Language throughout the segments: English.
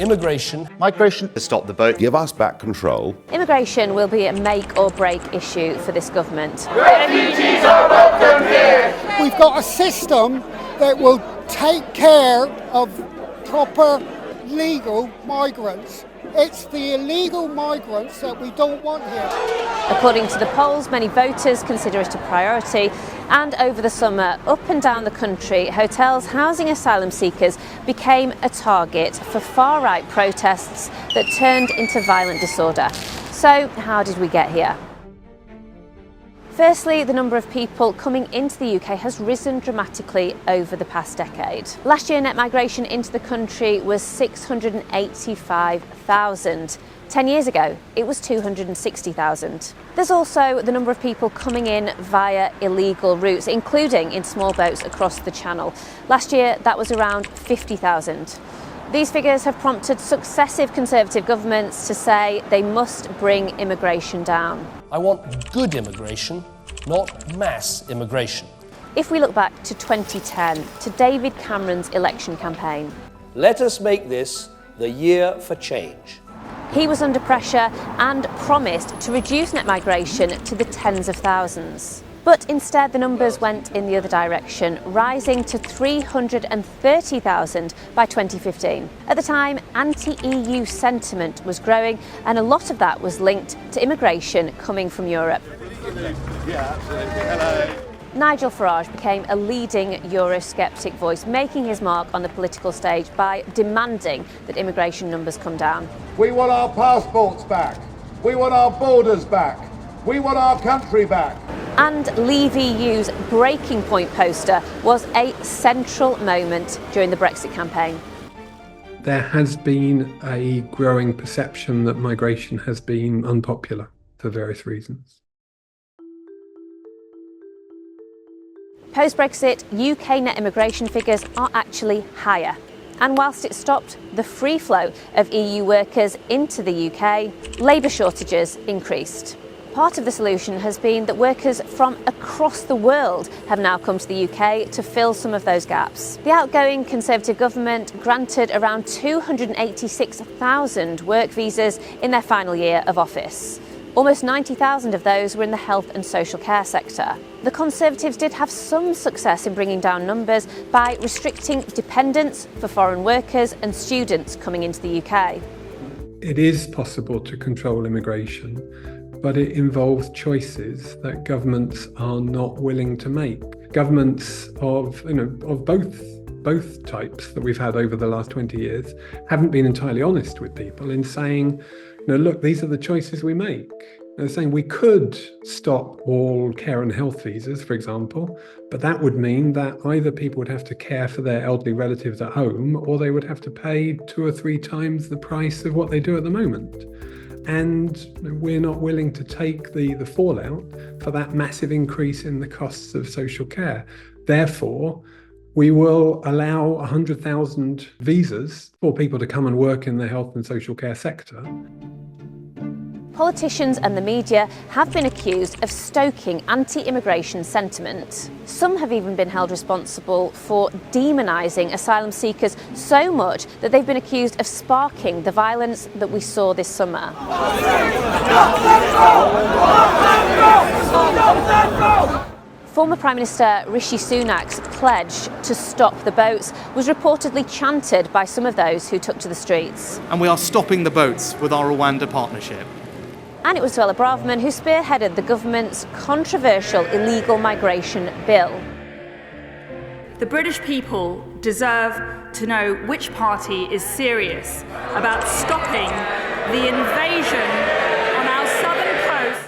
Immigration. Migration. To stop the boat. Give us back control. Immigration will be a make or break issue for this government. Refugees are welcome here. We've got a system that will take care of proper legal migrants. It's the illegal migrants that we don't want here. According to the polls, many voters consider it a priority, and over the summer, up and down the country, hotels housing asylum seekers became a target for far-right protests that turned into violent disorder. So, how did we get here? Firstly, the number of people coming into the UK has risen dramatically over the past decade. Last year, net migration into the country was 685,000. 10 years ago, it was 260,000. There's also the number of people coming in via illegal routes, including in small boats across the Channel. Last year, that was around 50,000. These figures have prompted successive Conservative governments to say they must bring immigration down. I want good immigration, not mass immigration. If we look back to 2010, to David Cameron's election campaign, let us make this the year for change. He was under pressure and promised to reduce net migration to the tens of thousands. But instead, the numbers went in the other direction, rising to 330,000 by 2015. At the time, anti-EU sentiment was growing, and a lot of that was linked to immigration coming from Europe. Yeah, absolutely. Hello. Nigel Farage became a leading Eurosceptic voice, making his mark on the political stage by demanding that immigration numbers come down. We want our passports back. We want our borders back. We want our country back. And Leave EU's Breaking Point poster was a central moment during the Brexit campaign. There has been a growing perception that migration has been unpopular for various reasons. Post-Brexit, UK net immigration figures are actually higher. And whilst it stopped the free flow of EU workers into the UK, labour shortages increased. Part of the solution has been that workers from across the world have now come to the UK to fill some of those gaps. The outgoing Conservative government granted around 286,000 work visas in their final year of office. Almost 90,000 of those were in the health and social care sector. The Conservatives did have some success in bringing down numbers by restricting dependents for foreign workers and students coming into the UK. It is possible to control immigration, but it involves choices that governments are not willing to make. Governments of both types that we've had over the last 20 years haven't been entirely honest with people in saying, look, these are the choices we make. They're saying we could stop all care and health visas, for example, but that would mean that either people would have to care for their elderly relatives at home, or they would have to pay 2 or 3 times the price of what they do at the moment. And we're not willing to take the fallout for that massive increase in the costs of social care. Therefore, we will allow 100,000 visas for people to come and work in the health and social care sector. Politicians and the media have been accused of stoking anti-immigration sentiment. Some have even been held responsible for demonising asylum seekers so much that they've been accused of sparking the violence that we saw this summer. Former Prime Minister Rishi Sunak's pledge to stop the boats was reportedly chanted by some of those who took to the streets. And we are stopping the boats with our Rwanda partnership. And it was Suella Braverman who spearheaded the government's controversial illegal migration bill. The British people deserve to know which party is serious about stopping the invasion on our southern coast.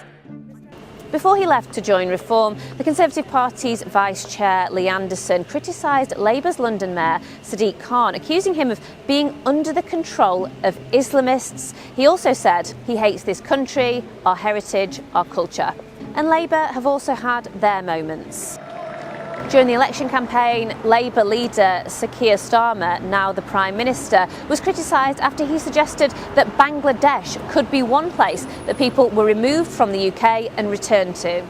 Before he left to join Reform, the Conservative Party's Vice Chair Lee Anderson criticised Labour's London Mayor Sadiq Khan, accusing him of being under the control of Islamists. He also said he hates this country, our heritage, our culture. And Labour have also had their moments. During the election campaign, Labour leader Sir Keir Starmer, now the Prime Minister, was criticised after he suggested that Bangladesh could be one place that people were removed from the UK and returned to.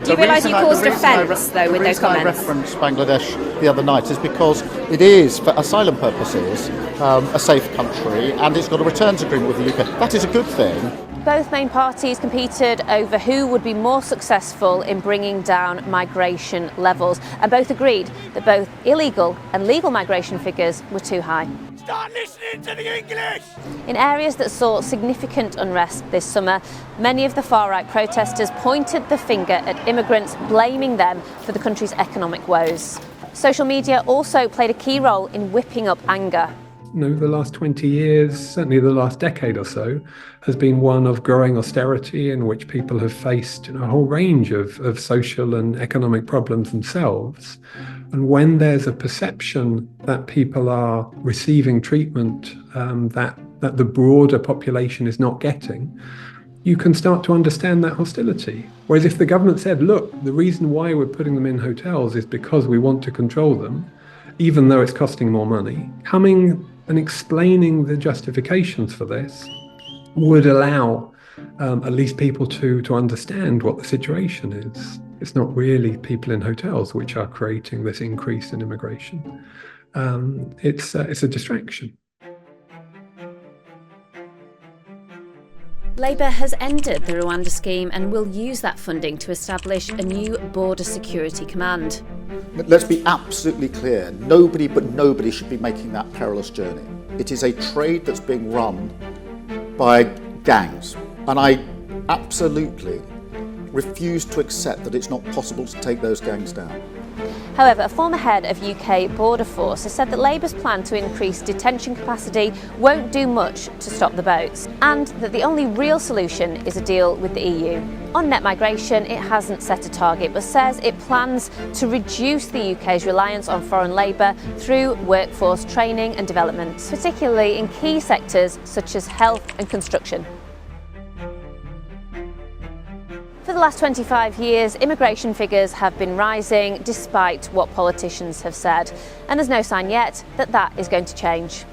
Do you realise you caused offence, though, with those comments? The reason I referenced Bangladesh the other night is because it is, for asylum purposes, a safe country, and it's got a returns agreement with the UK. That is a good thing. Both main parties competed over who would be more successful in bringing down migration levels, and both agreed that both illegal and legal migration figures were too high. Start listening to the English! In areas that saw significant unrest this summer, many of the far-right protesters pointed the finger at immigrants, blaming them for the country's economic woes. Social media also played a key role in whipping up anger. The last 20 years, certainly the last decade or so, has been one of growing austerity in which people have faced a whole range of social and economic problems themselves. And when there's a perception that people are receiving treatment that the broader population is not getting, you can start to understand that hostility. Whereas if the government said, look, the reason why we're putting them in hotels is because we want to control them, even though it's costing more money, coming and explaining the justifications for this would allow at least people to understand what the situation is. It's not really people in hotels which are creating this increase in immigration. It's a distraction. Labour has ended the Rwanda scheme and will use that funding to establish a new border security command. Let's be absolutely clear, nobody should be making that perilous journey. It is a trade that's being run by gangs, and I absolutely refuse to accept that it's not possible to take those gangs down. However, a former head of UK Border Force has said that Labour's plan to increase detention capacity won't do much to stop the boats, and that the only real solution is a deal with the EU. On net migration, it hasn't set a target, but says it plans to reduce the UK's reliance on foreign labour through workforce training and development, particularly in key sectors such as health and construction. For the last 25 years, immigration figures have been rising despite what politicians have said, and there's no sign yet that that is going to change.